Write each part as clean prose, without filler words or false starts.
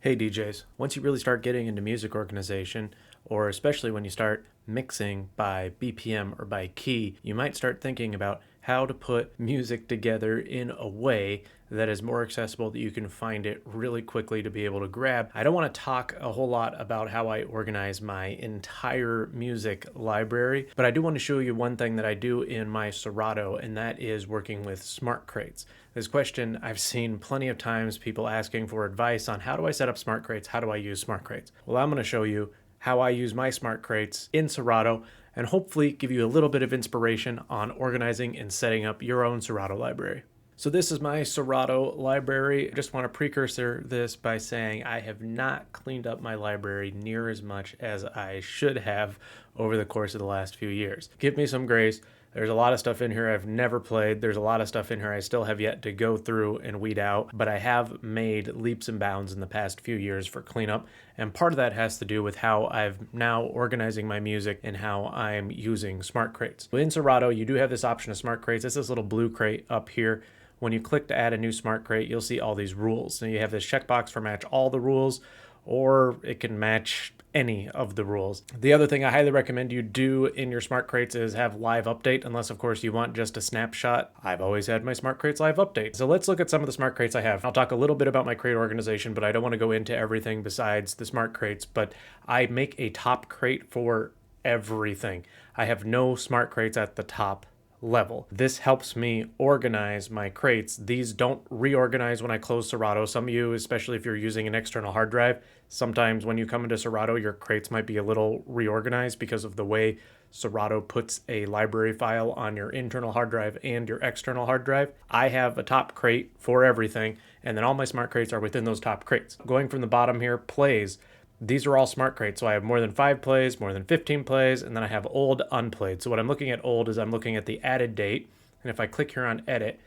Hey DJs, once you really start getting into music organization, or especially when you start mixing by BPM or by key, you might start thinking about how to put music together in a way that is more accessible, that you can find it really quickly to be able to grab. I don't want to talk a whole lot about how I organize my entire music library, but I do want to show you one thing that I do in my Serato, and that is working with smart crates. This question I've seen plenty of times, people asking for advice on how do I set up smart crates? How do I use smart crates? Well, I'm going to show you how I use my smart crates in Serato and hopefully give you a little bit of inspiration on organizing and setting up your own Serato library. So this is my Serato library. I just want to precursor this by saying I have not cleaned up my library near as much as I should have over the course of the last few years. Give me some grace. There's a lot of stuff in here I've never played. There's a lot of stuff in here I still have yet to go through and weed out, but I have made leaps and bounds in the past few years for cleanup. And part of that has to do with how I've now organizing my music and how I'm using smart crates. In Serato, you do have this option of smart crates. It's this little blue crate up here. When you click to add a new smart crate, you'll see all these rules. So you have this checkbox for match all the rules, or it can match any of the rules. The other thing I highly recommend you do in your smart crates is have live update, unless of course you want just a snapshot. I've always had my smart crates live update. So let's look at some of the smart crates I have. I'll talk a little bit about my crate organization, but I don't want to go into everything besides the smart crates, but I make a top crate for everything. I have no smart crates at the top level. This helps me organize my crates. These don't reorganize when I close Serato. Some of you, especially if you're using an external hard drive, sometimes when you come into Serato, your crates might be a little reorganized because of the way Serato puts a library file on your internal hard drive and your external hard drive. I have a top crate for everything, and then all my smart crates are within those top crates. Going from the bottom here, plays. These are all smart crates. So I have more than 5 plays, more than 15 plays, and then I have old unplayed. So what I'm looking at old is I'm looking at the added date. And if I click here on edit,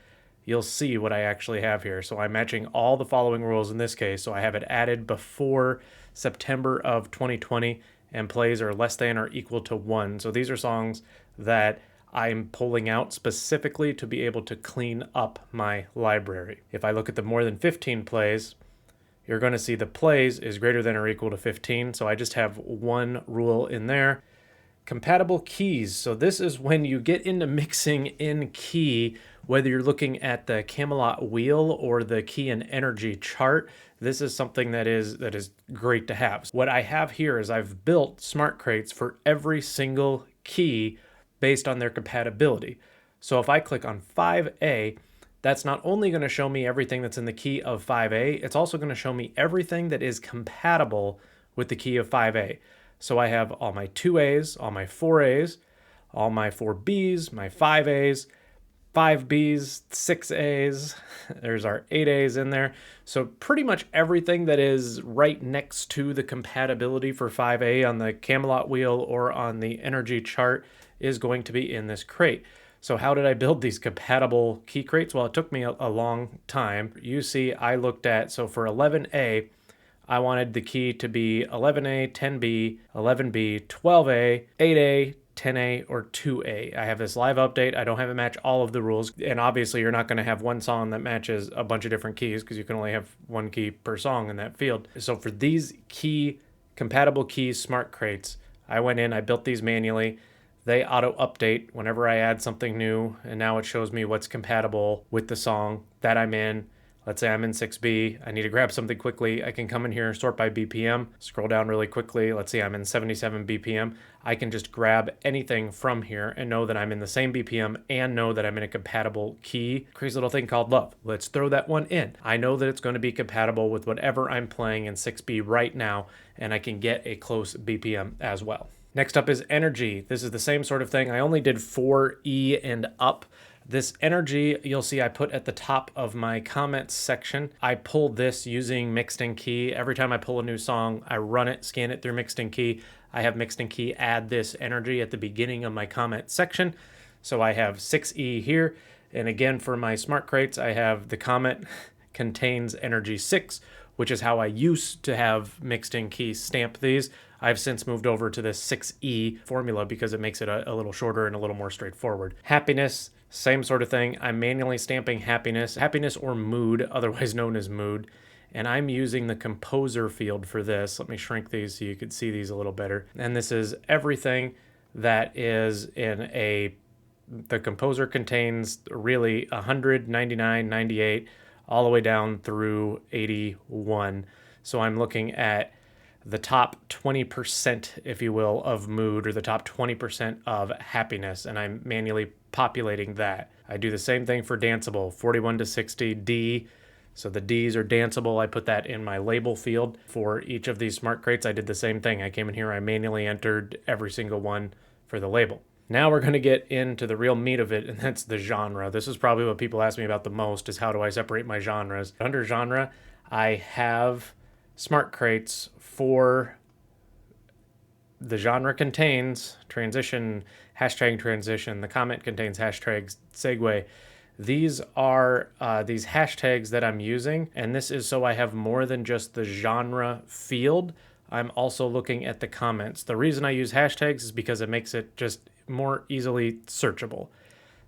you'll see what I actually have here. So I'm matching all the following rules in this case. So I have it added before September of 2020, and plays are less than or equal to 1. So these are songs that I'm pulling out specifically to be able to clean up my library. If I look at the more than 15 plays, you're going to see the plays is greater than or equal to 15. So I just have one rule in there. Compatible keys. So this is when you get into mixing in key, whether you're looking at the Camelot wheel or the key and energy chart, this is something that is great to have. What I have here is I've built smart crates for every single key based on their compatibility. So if I click on 5A, that's not only going to show me everything that's in the key of 5A, it's also going to show me everything that is compatible with the key of 5A. So I have all my 2As, all my 4As, all my 4Bs, my 5As, 5Bs, 6As, there's our 8As in there. So pretty much everything that is right next to the compatibility for 5A on the Camelot wheel or on the energy chart is going to be in this crate. So how did I build these compatible key crates? Well, it took me a long time. You see, I looked at, so for 11A, I wanted the key to be 11A, 10B, 11B, 12A, 8A, 10A, or 2A. I have this live update. I don't have it match all of the rules. And obviously, you're not going to have one song that matches a bunch of different keys because you can only have one key per song in that field. So for these compatible keys smart crates, I went in, I built these manually. They auto update whenever I add something new, and now it shows me what's compatible with the song that I'm in. Let's say I'm in 6B, I need to grab something quickly. I can come in here, sort by BPM, scroll down really quickly. Let's say I'm in 77 BPM. I can just grab anything from here and know that I'm in the same BPM and know that I'm in a compatible key. Crazy little thing called love. Let's throw that one in. I know that it's going to be compatible with whatever I'm playing in 6B right now, and I can get a close BPM as well. Next up is energy. This is the same sort of thing. I only did 4E and up. This energy, you'll see I put at the top of my comments section. I pull this using mixed in key. Every time I pull a new song, I run it, scan it through mixed in key. I have mixed in key add this energy at the beginning of my comment section. So I have 6E here. And again, for my smart crates, I have the comment contains energy 6, which is how I used to have mixed in key stamp these. I've since moved over to this 6E formula because it makes it a little shorter and a little more straightforward. Happiness, same sort of thing. I'm manually stamping happiness or mood, otherwise known as mood. and I'm using the composer field for this. Let me shrink these so you could see these a little better. And this is everything that is in the composer contains really 100, 99, 98, all the way down through 81. So I'm looking at the top 20%, if you will, of mood, or the top 20% of happiness, and I'm manually populating that. I do the same thing for danceable, 41 to 60 D. So the D's are danceable. I put that in my label field for each of these smart crates. I did the same thing. I came in here, I manually entered every single one for the label. Now we're going to get into the real meat of it, and that's the genre. This is probably what people ask me about the most, is how do I separate my genres. Under genre, I have smart crates for the genre contains transition, hashtag transition. The comment contains hashtag segue. These are these hashtags that I'm using, and this is so I have more than just the genre field. I'm also looking at the comments. The reason I use hashtags is because it makes it just more easily searchable.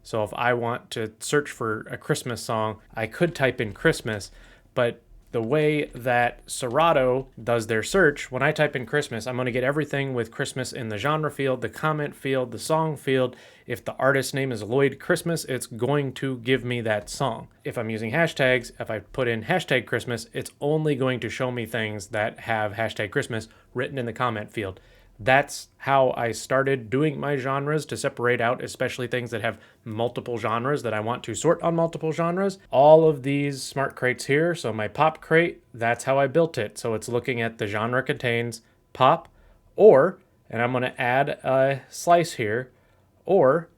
So if I want to search for a Christmas song, I could type in Christmas, but the way that Serato does their search, when I type in Christmas, I'm going to get everything with Christmas in the genre field, the comment field, the song field. If the artist name is Lloyd Christmas, it's going to give me that song. If I'm using hashtags, if I put in hashtag Christmas, it's only going to show me things that have hashtag Christmas written in the comment field. That's how I started doing my genres, to separate out especially things that have multiple genres that I want to sort on multiple genres. All of these smart crates here, so my pop crate, that's how I built it. So it's looking at the genre contains pop, or, and I'm going to add a slice here, or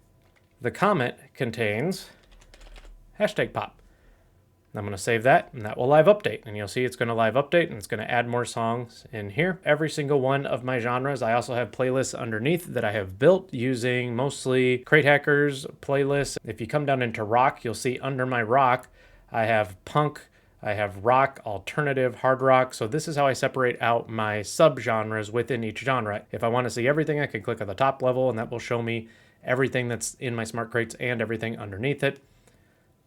the comment contains hashtag pop. I'm going to save that, and that will live update, and you'll see it's going to live update, and it's going to add more songs in here. Every single one of my genres, I also have playlists underneath that I have built using mostly Crate Hackers playlists. If you come down into rock, you'll see under my rock, I have punk, I have rock, alternative, hard rock. So this is how I separate out my subgenres within each genre. If I want to see everything, I can click on the top level, and that will show me everything that's in my smart crates and everything underneath it.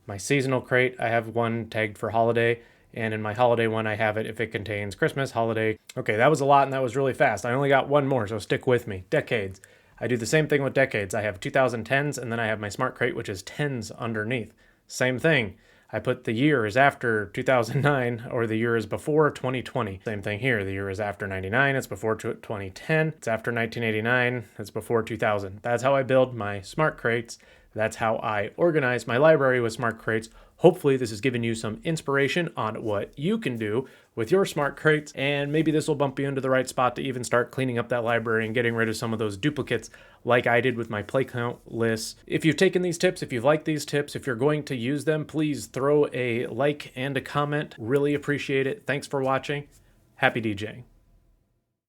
My seasonal crate, I have one tagged for holiday, and in my holiday one, I have it if it contains Christmas, holiday. Okay, that was a lot, and that was really fast. I only got one more, so stick with me. Decades. I do the same thing with decades. I have 2010s, and then I have my smart crate, which is 10s underneath. Same thing. I put the year is after 2009, or the year is before 2020. Same thing here. The year is after 99, it's before 2010. It's after 1989, it's before 2000. That's how I build my smart crates. That's how I organize my library with smart crates. Hopefully this has given you some inspiration on what you can do with your smart crates, and maybe this will bump you into the right spot to even start cleaning up that library and getting rid of some of those duplicates like I did with my play count lists. If you've taken these tips, if you've liked these tips, if you're going to use them, please throw a like and a comment. Really appreciate it. Thanks for watching. Happy DJing.